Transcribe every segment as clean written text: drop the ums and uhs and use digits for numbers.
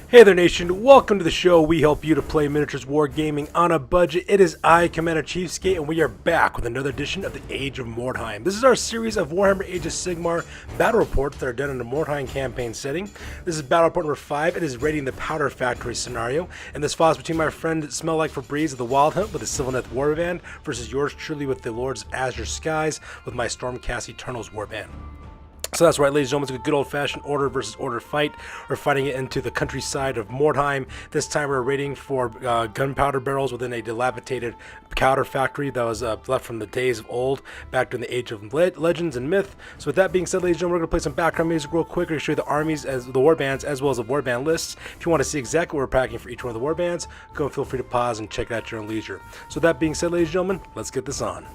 Hey there nation, welcome to the show. We help you to play miniatures wargaming on a budget. It is I, Commander CheapSkate, and we are back with another edition of the Age of Mordheim. This is our series of Warhammer Age of Sigmar battle reports that are done in a Mordheim campaign setting. This is battle report number 5. It is raiding the Powder Factory scenario, and this falls between my friend Smell Like Febreze of the Wyld Hunt with the Sylvaneth warband versus yours truly with the Lords of Azure skies with my Stormcast Eternals warband. So that's right, ladies and gentlemen, it's a good old-fashioned order versus order fight. We're fighting it into the countryside of Mordheim. This time we're raiding for gunpowder barrels within a dilapidated powder factory that was left from the days of old, back during the age of legends and myth. So with that being said, ladies and gentlemen, we're going to play some background music real quick. We're going to show you the armies, as the warbands, as well as the warband lists. If you want to see exactly what we're packing for each one of the warbands, go and feel free to pause and check it out at your own leisure. So with that being said, ladies and gentlemen, let's get this on.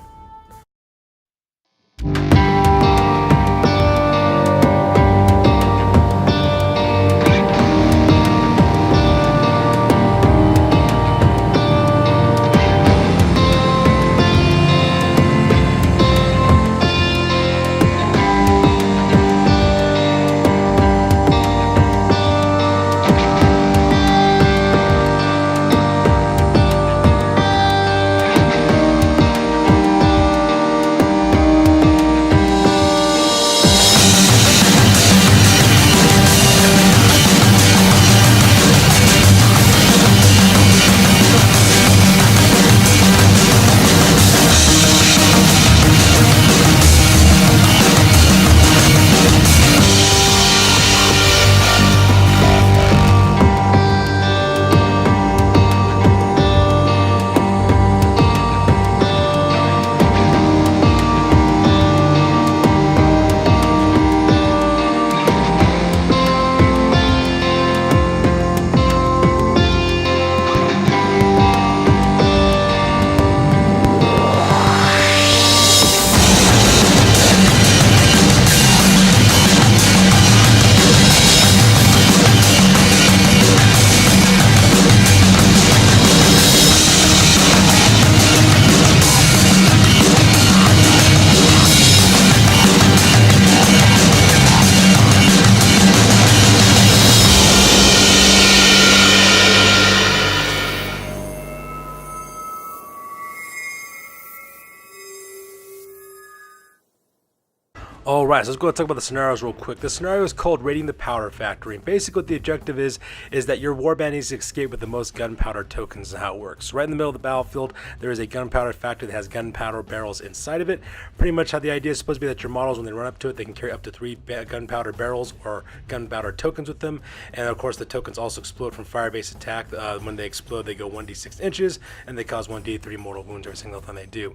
Alright, so let's go and talk about the scenarios real quick. The scenario is called Raiding the Powder Factory, and basically what the objective is that your warband needs to escape with the most gunpowder tokens and how it works. Right in the middle of the battlefield, there is a gunpowder factory that has gunpowder barrels inside of it. Pretty much how the idea is supposed to be that your models, when they run up to it, they can carry up to 3 gunpowder barrels or gunpowder tokens with them, and of course the tokens also explode from fire-based attack. When they explode, they go 1d6 inches, and they cause 1d3 mortal wounds every single time they do.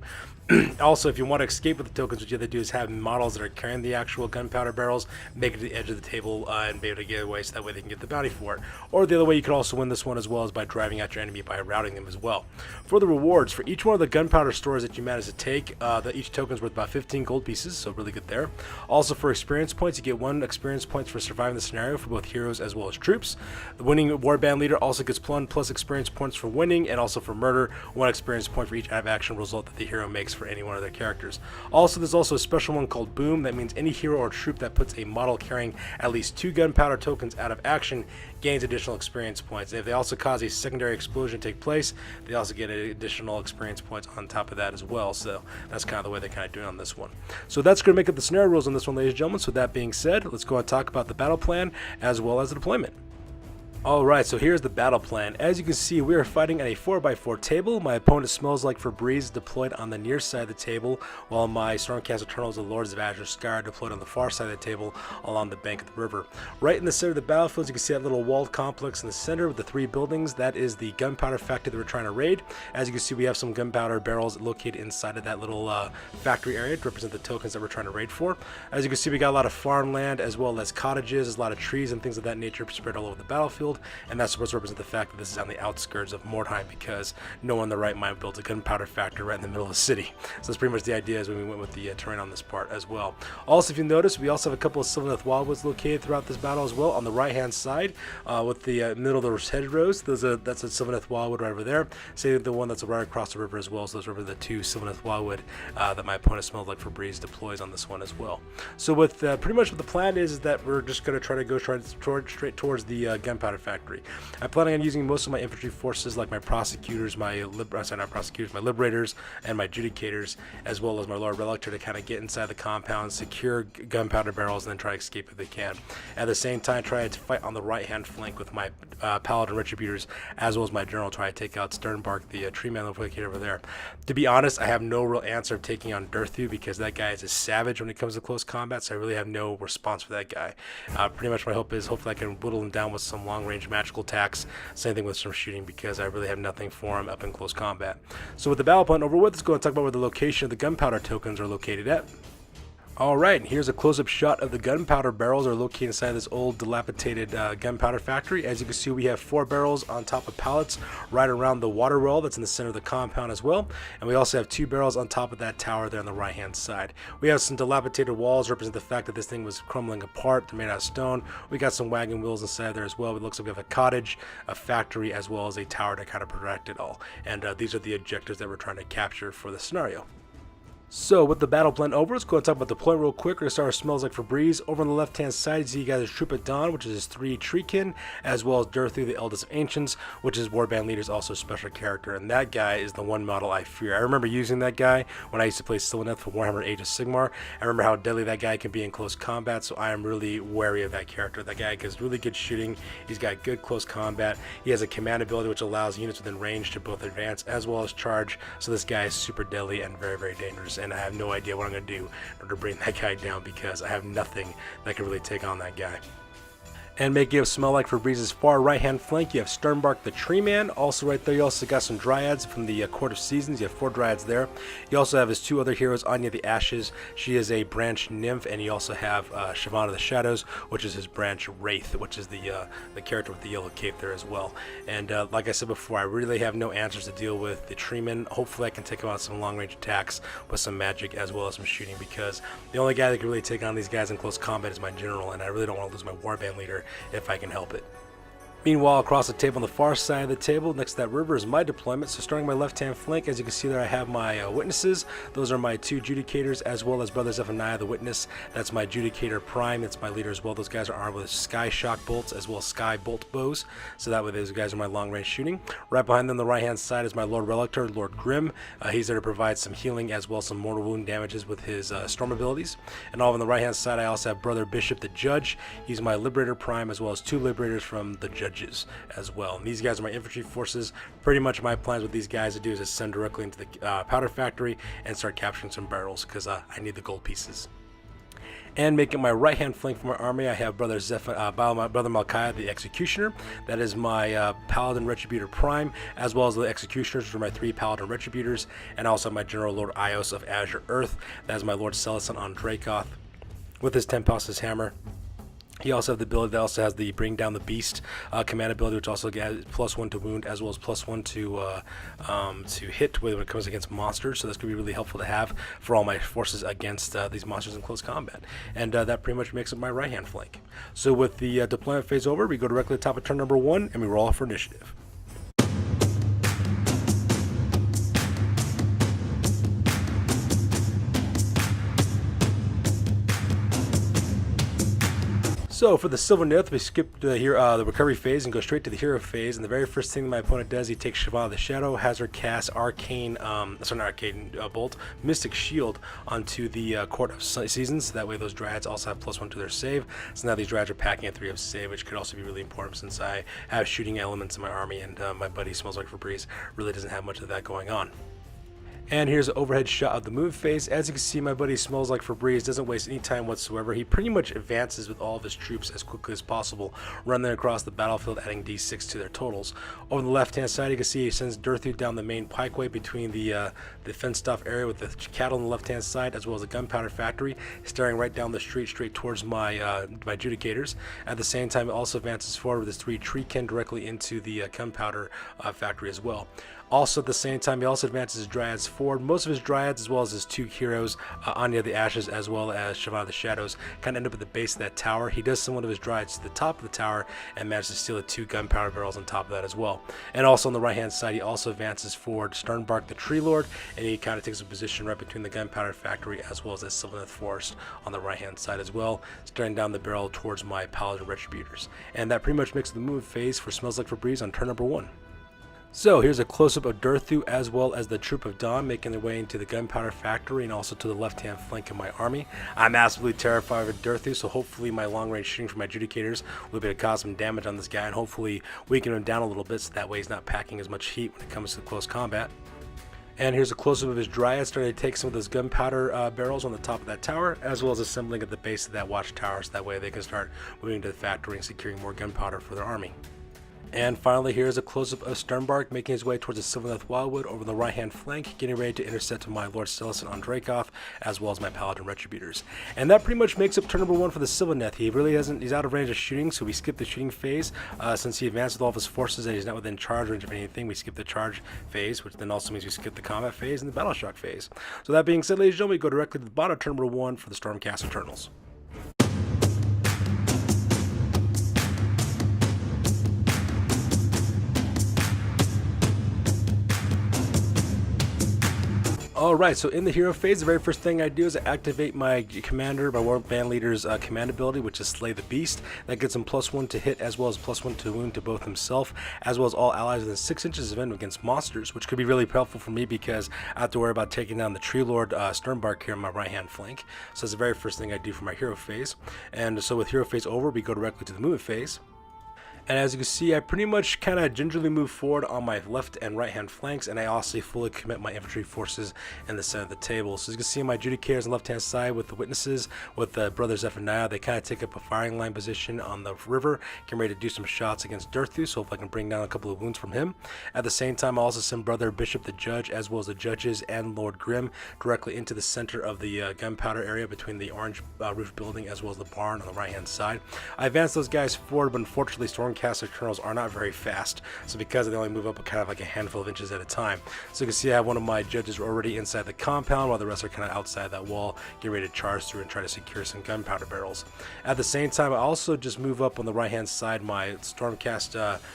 Also, if you want to escape with the tokens, what you have to do is have models that are carrying the actual gunpowder barrels make it to the edge of the table and be able to get away, so that way they can get the bounty for it. Or the other way you could also win this one as well is by driving out your enemy by routing them as well. For the rewards, for each one of the gunpowder stores that you manage to take, each token is worth about 15 gold pieces, so really good there. Also for experience points, you get 1 experience points for surviving the scenario for both heroes as well as troops. The winning warband leader also gets +1 experience points for winning, and also for murder, 1 experience point for each action result that the hero makes for any one of their characters. Also, there's also a special one called Boom. That means any hero or troop that puts a model carrying at least 2 gunpowder tokens out of action gains additional experience points. And if they also cause a secondary explosion to take place, they also get additional experience points on top of that as well. So that's kind of the way they're kind of doing on this one. So that's going to make up the scenario rules on this one, ladies and gentlemen. So that being said, let's go and talk about the battle plan as well as the deployment. Alright, so here's the battle plan. As you can see, we are fighting on a 4x4 table. My opponent Smells Like Febreze deployed on the near side of the table, while my Stormcast Eternals, the Lords of Azure Sky, deployed on the far side of the table along the bank of the river. Right in the center of the battlefield, you can see that little walled complex in the center with the 3 buildings. That is the gunpowder factory that we're trying to raid. As you can see, we have some gunpowder barrels located inside of that little factory area to represent the tokens that we're trying to raid for. As you can see, we got a lot of farmland as well as cottages. There's a lot of trees and things of that nature spread all over the battlefield. And that's supposed to represent the fact that this is on the outskirts of Mordheim, because no one in the right mind built a gunpowder factory right in the middle of the city. So that's pretty much the idea is when we went with the terrain on this part as well. Also, if you notice, we also have a couple of Sylvaneth wildwoods located throughout this battle as well on the right hand side with the middle of those hedgerows. That's a Sylvaneth wildwood right over there. Say the one that's right across the river as well. So those are the 2 Sylvaneth wildwood that my opponent Smells Like Febreze deploys on this one as well. So with pretty much what the plan is that we're just going to try to go straight towards the gunpowder gunpowder factory. I'm planning on using most of my infantry forces, like my prosecutors, my liberators, and my judicators, as well as my Lord Relictor, to kind of get inside the compound, secure gunpowder barrels, and then try to escape if they can. At the same time, try to fight on the right-hand flank with my paladin retributors, as well as my general, try to take out Sternbark, the tree man located over there. To be honest, I have no real answer of taking on Durthu, because that guy is a savage when it comes to close combat, so I really have no response for that guy. Pretty much my hope is hopefully I can whittle him down with some long-range magical attacks, same thing with some shooting, because I really have nothing for him up in close combat. So with the battle plan over with, let's go and talk about where the location of the gunpowder tokens are located at. Alright, here's a close-up shot of the gunpowder barrels are located inside this old dilapidated gunpowder factory. As you can see, we have 4 barrels on top of pallets right around the water well that's in the center of the compound as well. And we also have 2 barrels on top of that tower there on the right-hand side. We have some dilapidated walls, represent the fact that this thing was crumbling apart. They're made out of stone. We got some wagon wheels inside there as well. It looks like we have a cottage, a factory, as well as a tower to kind of protect it all. And these are the objectives that we're trying to capture for the scenario. So with the battle plan over, let's go and talk about the point real quick. We're going to start our Smells Like Febreze. Over on the left hand side, you see you guys a Troop at Dawn, which is his 3 treekin, as well as Durthu, the Eldest of Ancients, which is Warband Leader's also a special character. And that guy is the one model I fear. I remember using that guy when I used to play Sylvaneth for Warhammer Age of Sigmar. I remember how deadly that guy can be in close combat, so I am really wary of that character. That guy has really good shooting. He's got good close combat. He has a command ability which allows units within range to both advance as well as charge. So this guy is super deadly and very, very dangerous. And I have no idea what I'm going to do in order to bring that guy down, because I have nothing that can really take on that guy. And making it smell like Febreze's far right hand flank, you have Sternbark the Tree Man. Also right there, you also got some Dryads from the Court of Seasons. You have 4 Dryads there. You also have his 2 other heroes, Anya the Ashes. She is a branch nymph, and you also have Sylvaneth the Shadows, which is his branch Wraith, which is the character with the yellow cape there as well. And like I said before, I really have no answers to deal with the Treeman. Hopefully I can take him out some long range attacks with some magic as well as some shooting, because the only guy that can really take on these guys in close combat is my general, and I really don't want to lose my warband leader if I can help it. Meanwhile, across the table on the far side of the table, next to that river, is my deployment. So starting my left-hand flank, as you can see there, I have my witnesses. Those are my 2 judicators, as well as Brother Zephaniah the Witness. That's my judicator prime. That's my leader as well. Those guys are armed with sky shock bolts as well as sky bolt bows. So that way those guys are my long-range shooting. Right behind them on the right-hand side is my Lord Relictor, Lord Grim. He's there to provide some healing as well as some mortal wound damages with his storm abilities. And all on the right-hand side, I also have Brother Bishop the Judge. He's my Liberator prime, as well as 2 Liberators from the Judges as well. And these guys are my infantry forces. Pretty much my plans with these guys to do is ascend directly into the powder factory and start capturing some barrels, because I need the gold pieces. And making my right hand flank for my army, I have Brother Malchiah the Executioner. That is my Paladin Retributor Prime, as well as the Executioners, which are my 3 Paladin Retributors, and also my General Lord Ios of Azure Earth. That is my Lord Celisant on Dracoth with his Tempest's Hammer. He also has the ability that also has the Bring Down the Beast command ability, which also gets +1 to wound as well as +1 to hit when it comes against monsters. So that's going to be really helpful to have for all my forces against these monsters in close combat. And that pretty much makes up my right hand flank. So with the deployment phase over, we go directly to the top of turn number 1 and we roll off for initiative. So for the Sylvaneth, we skip the recovery phase and go straight to the hero phase. And the very first thing my opponent does, he takes Sylvaneth the Shadow, has her cast Bolt, Mystic Shield onto the Court of Seasons. That way those Dryads also have +1 to their save. So now these Dryads are packing a 3 of save, which could also be really important since I have shooting elements in my army, and my buddy Smells Like Febreze really doesn't have much of that going on. And here's an overhead shot of the move phase. As you can see, my buddy Smells Like Febreze doesn't waste any time whatsoever. He pretty much advances with all of his troops as quickly as possible, running across the battlefield, adding d6 to their totals. Over on the left-hand side, you can see he sends Durthu down the main pikeway between the fenced-off area with the cattle on the left-hand side, as well as the gunpowder factory, staring right down the street straight towards my my judicators. At the same time, it also advances forward with his 3 treekin directly into the gunpowder factory as well. Also, at the same time, he also advances his Dryads forward. Most of his dryads, as well as his 2 heroes, Anya the Ashes, as well as Sylvaneth the Shadows, kind of end up at the base of that tower. He does send one of his dryads to the top of the tower and manages to steal the 2 gunpowder barrels on top of that as well. And also on the right hand side, he also advances forward Sternbark the Tree Lord, and he kind of takes a position right between the gunpowder factory as well as the Sylvaneth forest on the right hand side as well, staring down the barrel towards my Paladin Retributors. And that pretty much makes the move phase for Smells Like Febreze on turn number 1. So here's a close-up of Durthu as well as the Troop of Dawn making their way into the gunpowder factory and also to the left-hand flank of my army. I'm absolutely terrified of Durthu, so hopefully my long-range shooting from my Adjudicators will be able to cause some damage on this guy and hopefully weaken him down a little bit so that way he's not packing as much heat when it comes to close combat. And here's a close-up of his Dryad starting to take some of those gunpowder barrels on the top of that tower, as well as assembling at the base of that watchtower, so that way they can start moving to the factory and securing more gunpowder for their army. And finally, here's a close-up of Sternbark making his way towards the Sylvaneth Wildwood over the right-hand flank, getting ready to intercept my Lord Stellison on Dracoth, as well as my Paladin Retributors. And that pretty much makes up turn number 1 for the Sylvaneth. He's out of range of shooting, so we skip the shooting phase. Since he advanced with all of his forces and he's not within charge range of anything, we skip the charge phase, which then also means we skip the combat phase and the battle shock phase. So that being said, ladies and gentlemen, we go directly to the bottom of turn number 1 for the Stormcast Eternals. Alright, so in the hero phase, the very first thing I do is I activate my commander, my war band leader's command ability, which is Slay the Beast. That gets him +1 to hit, as well as +1 to wound to both himself, as well as all allies within 6 inches of him against monsters, which could be really helpful for me because I have to worry about taking down the Tree Lord Sternbark here on my right-hand flank. So that's the very first thing I do for my hero phase. And so with hero phase over, we go directly to the movement phase. And as you can see, I pretty much kind of gingerly move forward on my left and right hand flanks, and I also fully commit my infantry forces in the center of the table. So as you can see, my Adjudicators on the left hand side with the witnesses, with the brothers Zephaniah, they kind of take up a firing line position on the river, getting ready to do some shots against Durthu, so if I can bring down a couple of wounds from him. At the same time, I also send brother Bishop the Judge, as well as the judges and Lord Grim, directly into the center of the gunpowder area between the orange roof building as well as the barn on the right hand side. I advance those guys forward, but unfortunately Stormcast Eternals are not very fast, so because they only move up kind of like a handful of inches at a time. So you can see I have one of my judges already inside the compound while the rest are kind of outside that wall, getting ready to charge through and try to secure some gunpowder barrels. At the same time, I also just move up on the right hand side my Stormcast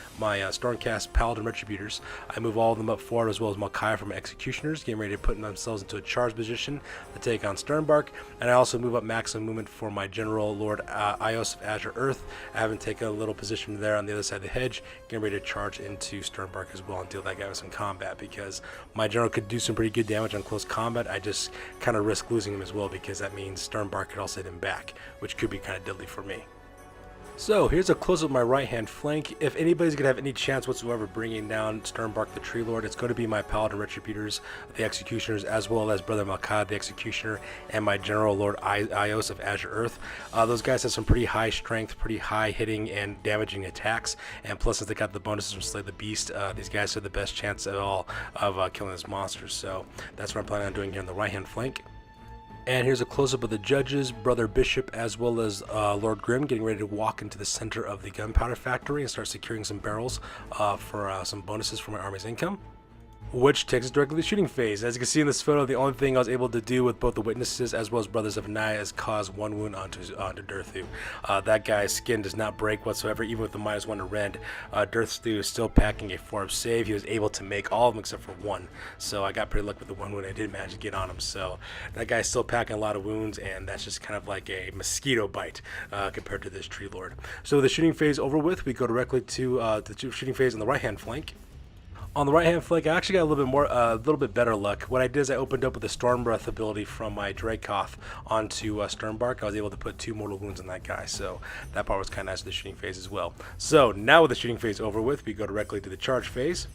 Paladin Retributors. I move all of them up forward, as well as Malchiah from my Executioners, getting ready to put themselves into a charge position to take on Sternbark. And I also move up maximum movement for my General Lord Ios of Azure Earth. I haven't taken a little position there on the other side of the hedge, getting ready to charge into Sternbark as well and deal that guy with some combat, because my general could do some pretty good damage on close combat. I just kind of risk losing him as well, because that means Sternbark could also hit him back, which could be kind of deadly for me. So here's a close-up of my right-hand flank. If anybody's going to have any chance whatsoever bringing down Sternbark the Tree Lord, it's going to be my Paladin Retributors, the Executioners, as well as Brother Malchiah the Executioner, and my General Lord Ios of Azure Earth. Those guys have some pretty high strength, pretty high hitting and damaging attacks, and plus since they got the bonuses from Slay the Beast, these guys have the best chance at all of killing this monster. So that's what I'm planning on doing here on the right-hand flank. And here's a close-up of the judges, Brother Bishop, as well as Lord Grim, getting ready to walk into the center of the gunpowder factory and start securing some barrels for some bonuses for my army's income, which takes us directly to the shooting phase. As you can see in this photo, the only thing I was able to do with both the witnesses as well as brothers of Naya is cause 1 wound onto Durthu. That guy's skin does not break whatsoever, even with the -1 to rend. Durthu is still packing a 4-up save. He was able to make all of them except for 1. So I got pretty lucky with the 1 wound I did manage to get on him. So that guy's still packing a lot of wounds, and that's just kind of like a mosquito bite compared to this Tree Lord. So with the shooting phase over with, we go directly to the shooting phase on the right-hand flank. On the right-hand flank, I actually got a little bit better luck. What I did is I opened up with the Storm Breath ability from my Dracoth onto Sternbark. I was able to put 2 mortal wounds on that guy, so that part was kind of nice in the shooting phase as well. So now with the shooting phase over with, we go directly to the charge phase.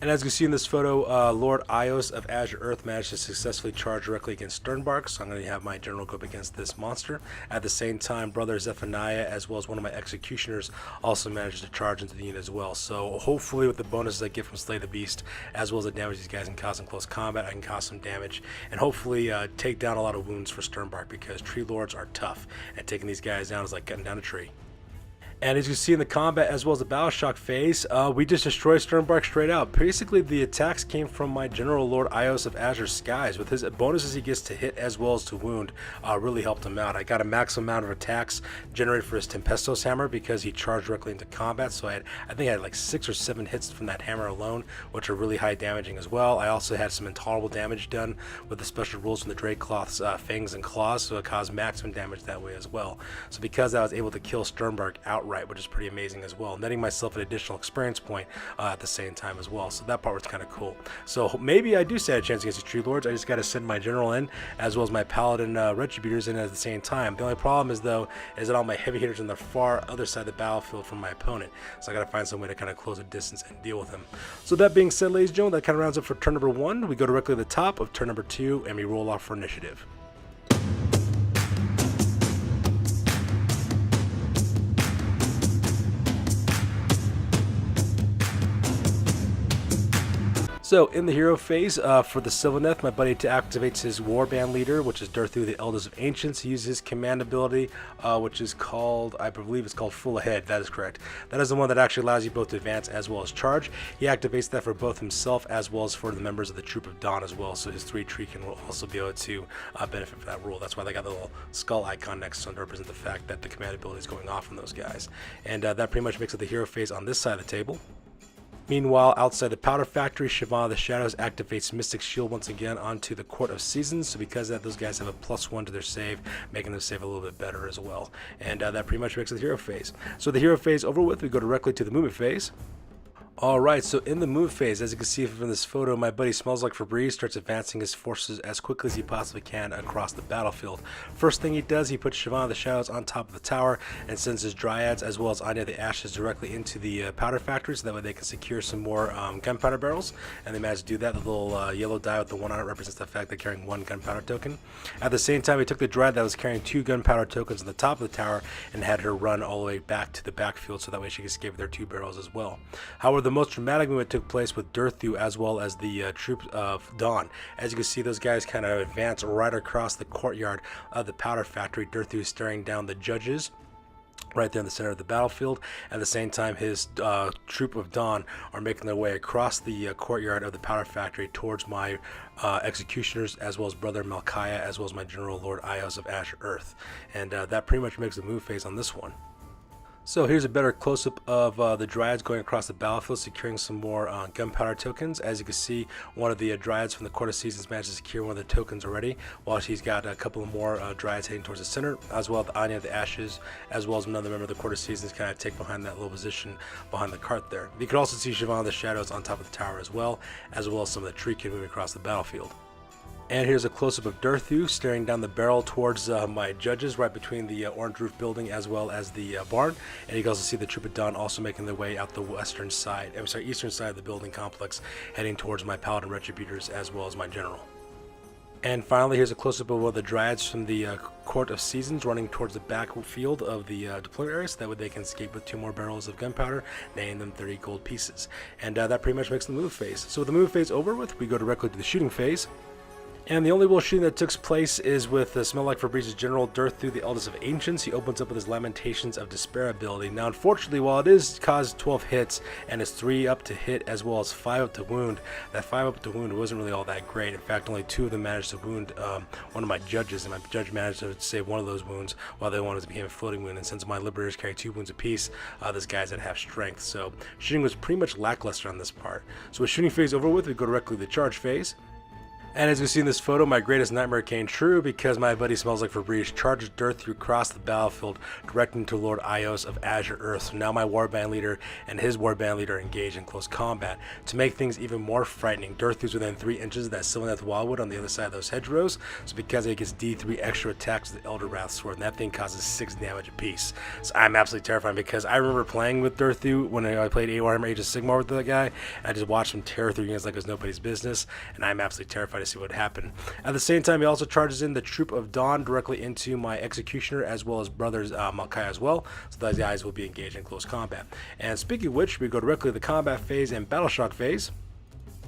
And as you can see in this photo, Lord Ios of Azure Earth managed to successfully charge directly against Sternbark, so I'm going to have my general go up against this monster. At the same time, Brother Zephaniah, as well as one of my Executioners, also managed to charge into the unit as well. So hopefully with the bonuses I get from Slay the Beast, as well as the damage these guys can cause in close combat, I can cause some damage, and hopefully take down a lot of wounds for Sternbark, because Tree Lords are tough, and taking these guys down is like cutting down a tree. And as you see in the combat as well as the battle shock phase, we just destroyed Stormbark straight out. Basically, the attacks came from my General Lord Ios of Azure Skies. With his bonuses he gets to hit as well as to wound, really helped him out. I got a maximum amount of attacks generated for his Tempestos hammer because he charged directly into combat. So I think I had like 6 or 7 hits from that hammer alone, which are really high damaging as well. I also had some intolerable damage done with the special rules from the Dracloth's fangs and claws, so it caused maximum damage that way as well. So because I was able to kill Stormbark outright, which is pretty amazing as well, netting myself an additional experience point at the same time as well. So that part was kind of cool. So maybe I do stand a chance against the Tree Lords. I just got to send my general in as well as my paladin retributors in at the same time. The only problem is though is that all my heavy hitters on the far other side of the battlefield from my opponent. So I got to find some way to kind of close the distance and deal with them. So that being said, ladies and gentlemen, that kind of rounds up for turn number 1. We go directly to the top of turn number 2 and we roll off for initiative. So in the hero phase, for the Sylvaneth, my buddy activates his warband leader, which is Durthu, the Elders of Ancients. He uses his command ability, which is called, I believe it's called Full Ahead. That is correct. That is the one that actually allows you both to advance as well as charge. He activates that for both himself as well as for the members of the Troop of Dawn as well. So his 3 tree can will also be able to benefit from that rule. That's why they got the little skull icon next to them to represent the fact that the command ability is going off on those guys. And that pretty much makes it the hero phase on this side of the table. Meanwhile, outside the Powder Factory, Sylvaneth of the Shadows activates Mystic Shield once again onto the Court of Seasons. So because of that, those guys have a +1 to their save, making them save a little bit better as well. And that pretty much makes it the hero phase. So the hero phase over with, we go directly to the movement phase. Alright, so in the move phase, as you can see from this photo, my buddy Smells Like Febreze starts advancing his forces as quickly as he possibly can across the battlefield. First thing he does, he puts Sylvaneth of the Shadows on top of the tower and sends his Dryads as well as Anya the Ashes directly into the powder factory so that way they can secure some more gunpowder barrels. And they managed to do that. The little yellow die with the 1 on it represents the fact they're carrying 1 gunpowder token. At the same time, he took the Dryad that was carrying 2 gunpowder tokens on the top of the tower and had her run all the way back to the backfield so that way she could escape with their 2 barrels as well. However, the most dramatic movement took place with Durthu as well as the Troop of Dawn. As you can see, those guys kind of advance right across the courtyard of the powder factory. Durthu is staring down the judges right there in the center of the battlefield. At the same time, his Troop of Dawn are making their way across the courtyard of the powder factory towards my executioners as well as brother Malchiah as well as my General Lord Ios of Azure Earth. And that pretty much makes the move phase on this one. So here's a better close-up of the Dryads going across the battlefield, securing some more gunpowder tokens. As you can see, one of the Dryads from the Court of Seasons managed to secure one of the tokens already, while she's got a couple of more Dryads heading towards the center, as well as Anya of the Ashes, as well as another member of the Court of Seasons kind of take behind that little position behind the cart there. You can also see Sylvaneth of the Shadows on top of the tower as well as some of the tree moving across the battlefield. And here's a close-up of Durthu staring down the barrel towards my judges right between the orange roof building as well as the barn. And you can also see the Troop of Dawn also making their way out the eastern side of the building complex, heading towards my paladin retributors as well as my general. And finally, here's a close-up of one of the Dryads from the Court of Seasons running towards the backfield of the deployment area so that way they can escape with 2 more barrels of gunpowder, netting them 30 gold pieces. And that pretty much makes the move phase. So with the move phase over with, we go directly to the shooting phase. And the only real shooting that took place is with Smell Like Febrze's General Durthu, the Elders of Ancients. He opens up with his Lamentations of Despair ability. Now, unfortunately, while it is caused 12 hits and it's 3 up to hit as well as 5 up to wound, that 5 up to wound wasn't really all that great. In fact, only 2 of them managed to wound one of my judges, and my judge managed to save one of those wounds while the other one became a floating wound. And since my Liberators carry 2 wounds apiece, this guy's at half strength. So shooting was pretty much lackluster on this part. So with shooting phase over with, we go directly to the charge phase. And as you see in this photo, my greatest nightmare came true because my buddy Smells Like Febreze charged Durthu across the battlefield, directing to Lord Ios of Azure Earth. So now my warband leader and his warband leader are engaged in close combat. To make things even more frightening, Durthu's within 3 inches of that Sylvaneth wildwood on the other side of those hedgerows. So because it gets D3 extra attacks with the Elder Wrath Sword, and that thing causes 6 damage apiece. So I'm absolutely terrified because I remember playing with Durthu when I played Warhammer Age of Sigmar with that guy. And I just watched him tear through units like it was nobody's business, and I'm absolutely terrified to see what happened. At the same time, he also charges in the Troop of Dawn directly into my executioner as well as brothers Malchiah as well, so those guys will be engaged in close combat. And speaking of which, we go directly to the combat phase and battle shock phase.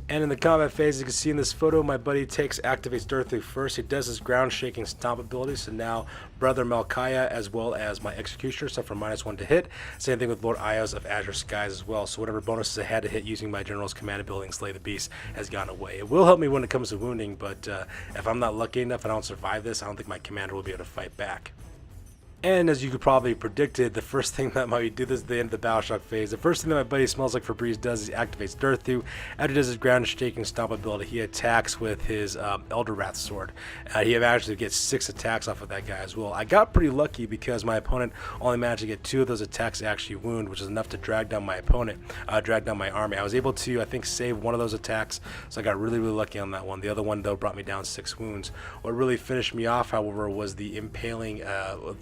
And in the combat phase, you can see in this photo, my buddy activates Durthu first. He does his ground shaking stomp ability, so now Brother Malkaya as well as my Executioner suffer -1 to hit. Same thing with Lords of Azure Skies as well, so whatever bonuses I had to hit using my General's command ability and Slay the Beast has gone away. It will help me when it comes to wounding, but if I'm not lucky enough and I don't survive this, I don't think my commander will be able to fight back. And as you could probably predicted, the first thing that my do this at the end of the Battle Shock phase, the first thing that my buddy Smells Like Febreze does is he activates Durthu. After he does his ground shaking stomp ability, he attacks with his Elder Wrath sword. He managed to get 6 attacks off of that guy as well. I got pretty lucky because my opponent only managed to get 2 of those attacks to actually wound, which is enough to drag down my opponent, drag down my army. I was able to, I think, save one of those attacks, so I got really lucky on that one. The other one, though, brought me down 6 wounds. What really finished me off, however, was the impaling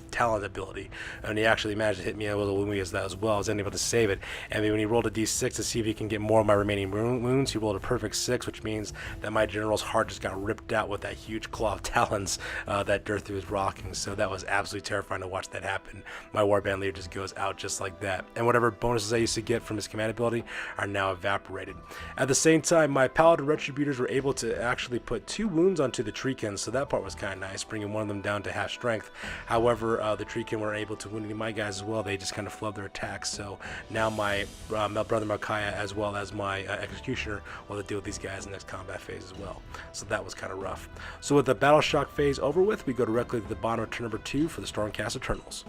talent ability, and he actually managed to hit me with a wound as that as well. I was unable to save it, and when he rolled a d6 to see if he can get more of my remaining wounds, he rolled a perfect 6, which means that my general's heart just got ripped out with that huge claw of talons that Durthu was rocking. So that was absolutely terrifying to watch that happen. My warband leader just goes out just like that, and whatever bonuses I used to get from his command ability are now evaporated. At the same time, my Paladin Retributors were able to actually put 2 wounds onto the Treekins, so that part was kind of nice, bringing one of them down to half strength. However, the Treekin weren't able to wound any of my guys as well. They just kind of flubbed their attacks, so now my brother Malkaya as well as my Executioner will have to deal with these guys in the next combat phase as well. So that was kind of rough. So with the Battle Shock phase over with, we go directly to the bottom of turn number 2 for the Stormcast Eternals.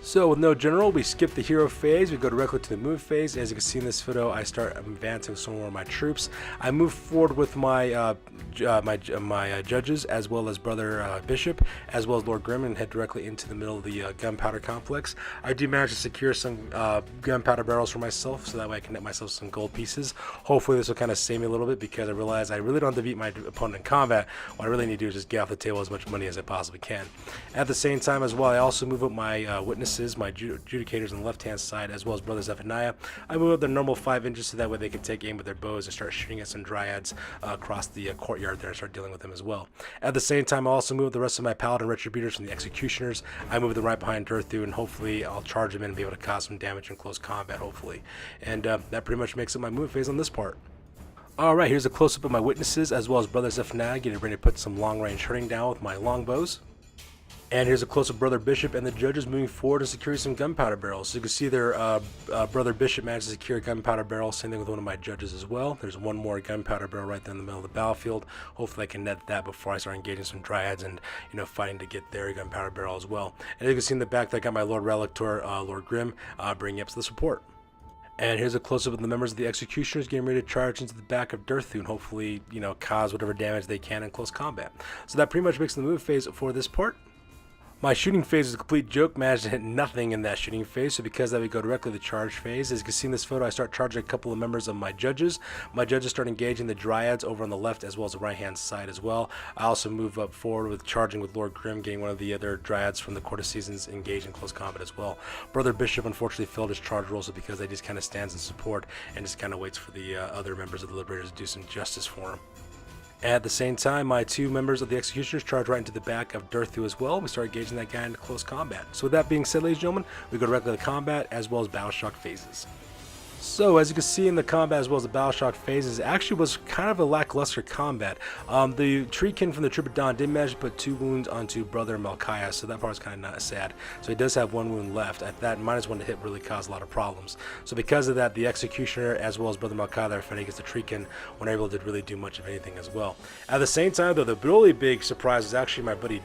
So with no general, we skip the hero phase, we go directly to the move phase. As you can see in this photo, I start advancing some more of my troops. I move forward with my judges, as well as Brother Bishop, as well as Lord Grim, and head directly into the middle of the gunpowder complex. I do manage to secure some gunpowder barrels for myself, so that way I can net myself some gold pieces. Hopefully this will kind of save me a little bit, because I realize I really don't have to beat my opponent in combat. What I really need to do is just get off the table as much money as I possibly can. At the same time as well, I also move up my witnesses, my adjudicators on the left hand side, as well as Brother Zephaniah. I move up their normal 5 inches so that way they can take aim with their bows and start shooting at some dryads across the courtyard there and start dealing with them as well. At the same time, I also move the rest of my Paladin Retributors from the Executioners. I move them right behind Durthu, and hopefully I'll charge them in and be able to cause some damage in close combat, hopefully. And that pretty much makes up my move phase on this part. Alright, here's a close-up of my witnesses, as well as Brother Zephaniah getting ready to put some long-range hurting down with my longbows. And here's a close-up of Brother Bishop and the judges moving forward to secure some gunpowder barrels. So you can see their Brother Bishop managed to secure a gunpowder barrel. Same thing with one of my judges as well. There's one more gunpowder barrel right there in the middle of the battlefield. Hopefully I can net that before I start engaging some dryads and, you know, fighting to get their gunpowder barrel as well. And as you can see in the back, I got my Lord Relictor, Lord Grim, bringing up to the support. And here's a close-up of the members of the Executioners getting ready to charge into the back of Durthu and hopefully, you know, cause whatever damage they can in close combat. So that pretty much makes the move phase for this part. My shooting phase is a complete joke, managed to hit nothing in that shooting phase, so because of that we go directly to the charge phase. As you can see in this photo, I start charging a couple of members of my judges. My judges start engaging the dryads over on the left as well as the right hand side as well. I also move up forward with charging with Lord Grim, getting one of the other dryads from the Court of Seasons engaged in close combat as well. Brother Bishop unfortunately failed his charge roll, so because he just kind of stands in support and just kind of waits for the other members of the Liberators to do some justice for him. At the same time, my 2 members of the Executioners charge right into the back of Durthu as well. We start engaging that guy into close combat. So with that being said, ladies and gentlemen, we go directly to combat as well as Battle Shock phases. So as you can see in the combat as well as the Battle Shock phases, it actually was kind of a lackluster combat. The Treekin from the Troop of Dawn did manage to put 2 wounds onto Brother Malkaya, so that part was kind of not sad. So he does have 1 wound left. At that, -1 to hit really caused a lot of problems. So because of that, the Executioner as well as Brother Malkaya that are fighting against the Treekin weren't able to really do much of anything as well. At the same time, though, the really big surprise is actually my buddy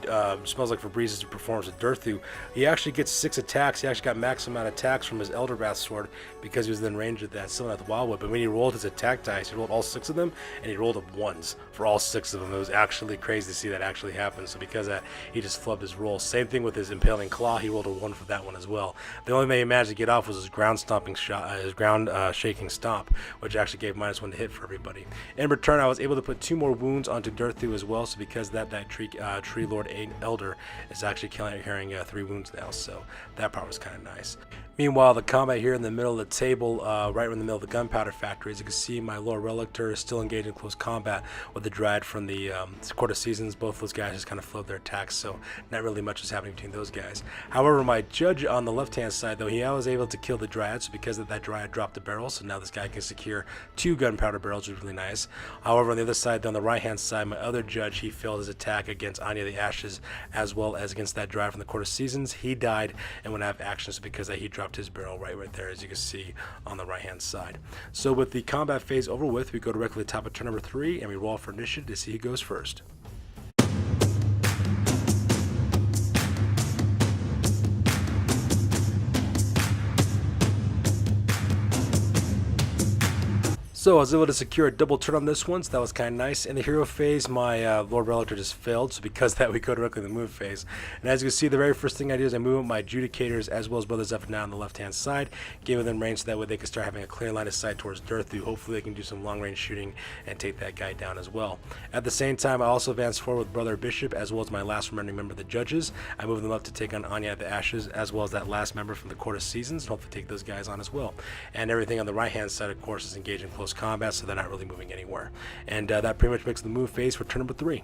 Smells Like Febrze's performance with Durthu. He actually gets 6 attacks. He actually got max amount of attacks from his Elder Wrath sword because he was then range of that Sylvaneth Wild Whip, but when he rolled his attack dice, he rolled all 6 of them, and he rolled up 1s for all 6 of them. It was actually crazy to see that actually happen. So because of that, he just flubbed his roll. Same thing with his Impaling Claw, he rolled a 1 for that one as well. The only thing he managed to get off was his ground stomping shot, his ground shaking stomp, which actually gave -1 to hit for everybody. In return, I was able to put 2 more wounds onto Durthu as well, so because of that Tree Lord Elder is actually carrying 3 wounds now, so that part was kind of nice. Meanwhile, the combat here in the middle of the table, right in the middle of the gunpowder factory. As you can see, my Lord Relictor is still engaged in close combat with the Dryad from the Court of Seasons. Both those guys just kind of flowed their attacks, so not really much is happening between those guys. However, my Judge on the left-hand side, though, he was able to kill the Dryad, so because of that, Dryad dropped a barrel, so now this guy can secure 2 gunpowder barrels, which is really nice. However, on the other side, on the right-hand side, my other Judge, he failed his attack against Anya the Ashes, as well as against that Dryad from the Court of Seasons. He died and went out of action, so because he dropped his barrel right there, as you can see on the right-hand side. So with the combat phase over with, we go directly to the top of turn number 3, and we roll for initiative to see who goes first. So I was able to secure a double turn on this one, so that was kind of nice. In the hero phase, my Lord Relictor just failed, so because of that, we go directly to the move phase. And as you can see, the very first thing I do is I move up my Adjudicators as well as Brothers F and now on the left-hand side, giving them range so that way they can start having a clear line of sight towards Durthu. Hopefully they can do some long-range shooting and take that guy down as well. At the same time, I also advance forward with Brother Bishop as well as my last remaining member of the Judges. I move them up to take on Anya the Ashes as well as that last member from the Court of Seasons, and hopefully take those guys on as well. And everything on the right-hand side, of course, is engaged in close combat, so they're not really moving anywhere. And that pretty much makes the move phase for turn number 3.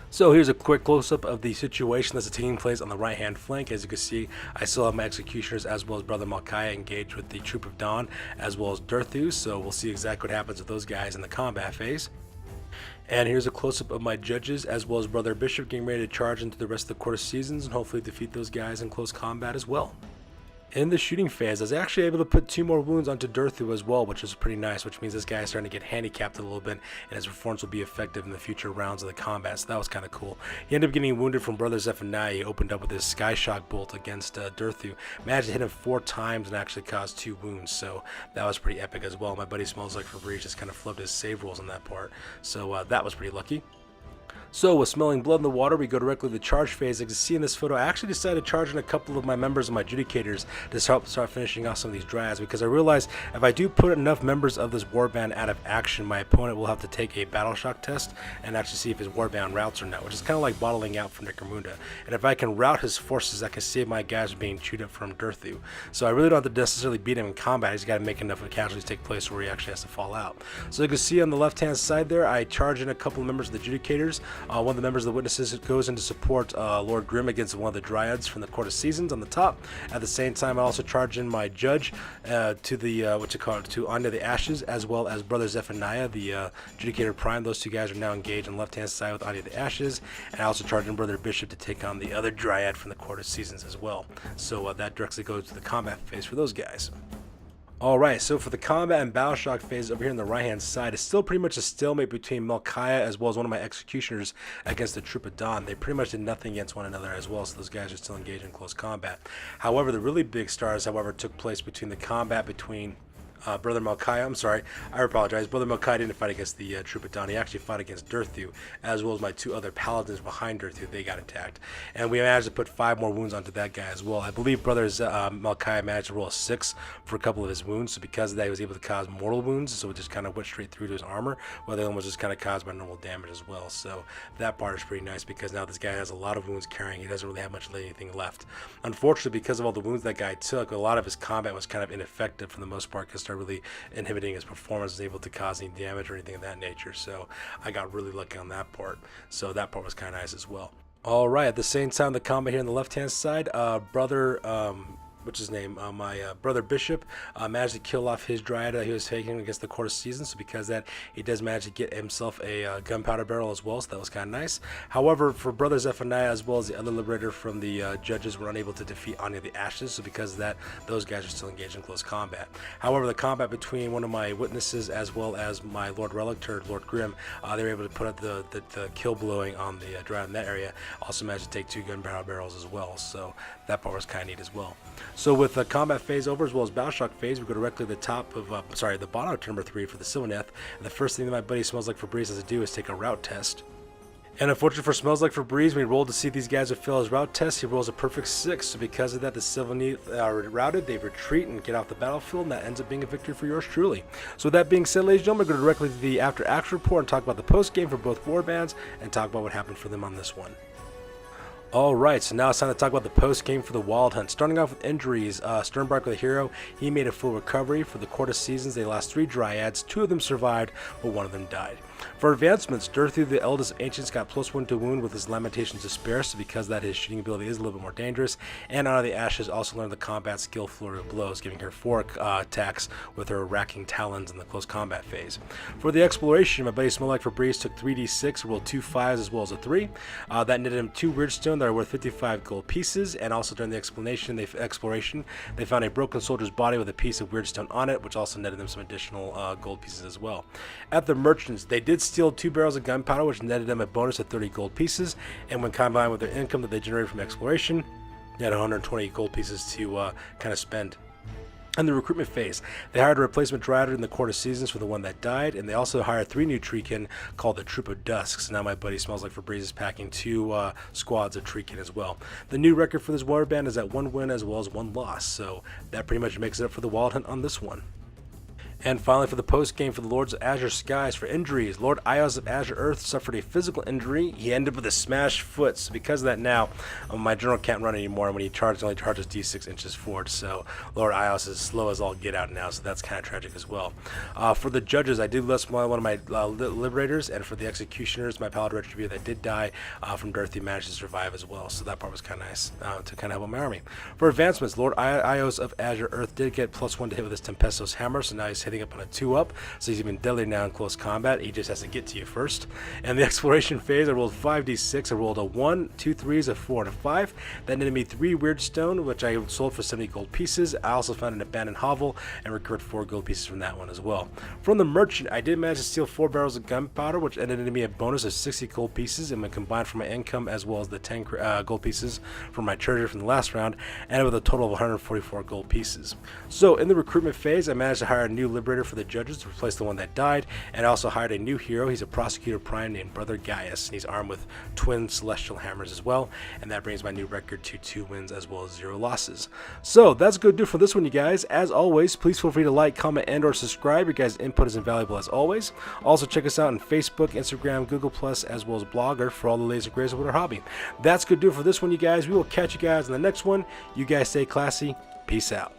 So here's a quick close-up of the situation that's taking place on the right-hand flank. As you can see, I still have my Executioners as well as Brother Malchiah engaged with the Troop of Dawn as well as Durthu, so we'll see exactly what happens with those guys in the combat phase. And here's a close-up of my Judges as well as Brother Bishop getting ready to charge into the rest of the Court of Seasons and hopefully defeat those guys in close combat as well. In the shooting phase, I was actually able to put 2 more wounds onto Durthu as well, which is pretty nice, which means this guy is starting to get handicapped a little bit, and his performance will be effective in the future rounds of the combat, so that was kind of cool. He ended up getting wounded from Brother Zephaniah. He opened up with his Sky Shock Bolt against Durthu, managed to hit him 4 times and actually caused 2 wounds, so that was pretty epic as well. My buddy Smells Like Febreze just kind of flubbed his save rolls on that part, so that was pretty lucky. So with smelling blood in the water, we go directly to the charge phase. As you can see in this photo, I actually decided to charge in a couple of my members of my Adjudicators to help start finishing off some of these Dryads, because I realized if I do put enough members of this warband out of action, my opponent will have to take a battle shock test and actually see if his warband routes or not, which is kind of like bottling out from Necromunda. And if I can rout his forces, I can save my guys from being chewed up from Durthu. So I really don't have to necessarily beat him in combat. I just got to make enough of casualties take place where he actually has to fall out. So you can see on the left-hand side there, I charge in a couple of members of the Adjudicators. One of the members of the Witnesses goes in to support Lord Grim against one of the Dryads from the Court of Seasons on the top. At the same time, I also charge in my Judge to the to Anya the Ashes, as well as Brother Zephaniah, the Adjudicator Prime. Those 2 guys are now engaged on the left-hand side with Anya the Ashes, and I also charge in Brother Bishop to take on the other Dryad from the Court of Seasons as well. So that directly goes to the combat phase for those guys. Alright, so for the combat and battle shock phase over here on the right hand side, it's still pretty much a stalemate between Malchiah as well as one of my Executioners against the Troop of Dawn. They pretty much did nothing against one another as well, so those guys are still engaged in close combat. However, the really big stars, however, took place between the combat between Brother Malchiah, I'm sorry, I apologize. Brother Malchiah didn't fight against the Troop of Dawn. He actually fought against Durthu, as well as my 2 other paladins behind Durthu. They got attacked. And we managed to put 5 more wounds onto that guy as well. I believe Brother Malchiah managed to roll a 6 for a couple of his wounds, so because of that, he was able to cause mortal wounds, so it just kind of went straight through to his armor, while the other one was just kind of caused by normal damage as well. So that part is pretty nice, because now this guy has a lot of wounds carrying. He doesn't really have much of anything left. Unfortunately, because of all the wounds that guy took, a lot of his combat was kind of ineffective for the most part, because they're really inhibiting his performance, was able to cause any damage or anything of that nature. So I got really lucky on that part. So that part was kind of nice as well. All right, at the same time, the combat here on the left-hand side, Brother what's his name, my Brother Bishop managed to kill off his Dryad that he was taking against the Court of Seasons, so because of that, he does manage to get himself a gunpowder barrel as well, so that was kind of nice. However, for Brother Zephaniah as well as the other Liberator from the Judges were unable to defeat Anya the Ashes, so because of that, those guys are still engaged in close combat. However, the combat between one of my Witnesses as well as my Lord Relictor, Lord Grim, they were able to put up the kill blowing on the Dryad in that area, also managed to take 2 gunpowder barrels as well, so that part was kind of neat as well. So with the combat phase over as well as battle shock phase, we go directly to the top of, the bottom of turn number 3 for the Sylvaneth, and the first thing that my buddy Smells Like Febreze has to do is take a route test. And unfortunately for Smells Like Febreze, when he rolled to see if these guys would fail his route test, he rolls a perfect 6. So because of that, the Sylvaneth are routed, they retreat and get off the battlefield, and that ends up being a victory for yours truly. So with that being said, ladies and gentlemen, we're going to go directly to the after action report and talk about the post game for both warbands and talk about what happened for them on this one. Alright, so now it's time to talk about the post game for the Wyld Hunt. Starting off with injuries, Sternbark, the hero, he made a full recovery. For the Court of Seasons, they lost 3 Dryads, 2 of them survived, but 1 of them died. For advancements, Durthu, the eldest of Ancients, got +1 to wound with his Lamentations Despair, so because that his shooting ability is a little bit more dangerous. And Honor of the Ashes also learned the combat skill Flurry of Blows, giving her 4 attacks with her racking talons in the close combat phase. For the exploration, my buddy Smolak Febreze took 3d6, rolled 2 5s as well as a 3. That netted him 2 Weirdstone that are worth 55 gold pieces, and also during the exploration, they found a broken soldier's body with a piece of Weirdstone on it, which also netted them some additional gold pieces as well. At the merchants, they did steal 2 barrels of gunpowder, which netted them a bonus of 30 gold pieces, and when combined with their income that they generated from exploration, they had 120 gold pieces to kind of spend. In the recruitment phase, they hired a replacement Dryad in the Court of Seasons for the one that died, and they also hired 3 new Treekin called the Troop of Dusk. So now my buddy Smells Like Febreze is packing 2 squads of Treekin as well. The new record for this warband is at 1 win as well as 1 loss, so that pretty much makes it up for the Wyld Hunt on this one. And finally, for the post-game for the Lords of Azure Skies, for injuries, Lord Ios of Azure Earth suffered a physical injury. He ended up with a smashed foot, so because of that now, my general can't run anymore, and when he charges, it only charges d6 inches forward, so Lord Ios is slow as all get out now, so that's kind of tragic as well. For the judges, I did lose one of my liberators, and for the executioners, my Paladin Retributor that did die from Durthu managed to survive as well, so that part was kind of nice to kind of help my army. For advancements, Lord Ios of Azure Earth did get +1 to hit with his Tempestos Hammer, so now he's hitting up on a 2-up, so he's even deadlier now in close combat. He just has to get to you first. And the exploration phase, I rolled 5d6. I rolled a 1, 2 3s, a 4, and a 5. That netted me 3 Weirdstone, which I sold for 70 gold pieces. I also found an abandoned hovel and recovered 4 gold pieces from that one as well. From the merchant, I did manage to steal 4 barrels of gunpowder, which ended me a bonus of 60 gold pieces, and when combined from my income as well as the 10 gold pieces from my treasure from the last round, ended with a total of 144 gold pieces. So in the recruitment phase, I managed to hire a new liberator for the judges to replace the one that died, and I also hired a new hero. He's a prosecutor prime named Brother Gaius, and he's armed with twin celestial hammers as well, and that brings my new record to 2 wins as well as 0 losses. So that's going to do it for this one, you guys. As always, please feel free to like, comment, and or subscribe. Your guys' input is invaluable as always. Also check us out on Facebook, Instagram, Google+, as well as Blogger for all the latest and greatest with our hobby. That's going to do it for this one, you guys. We will catch you guys in the next one. You guys stay classy. Peace out.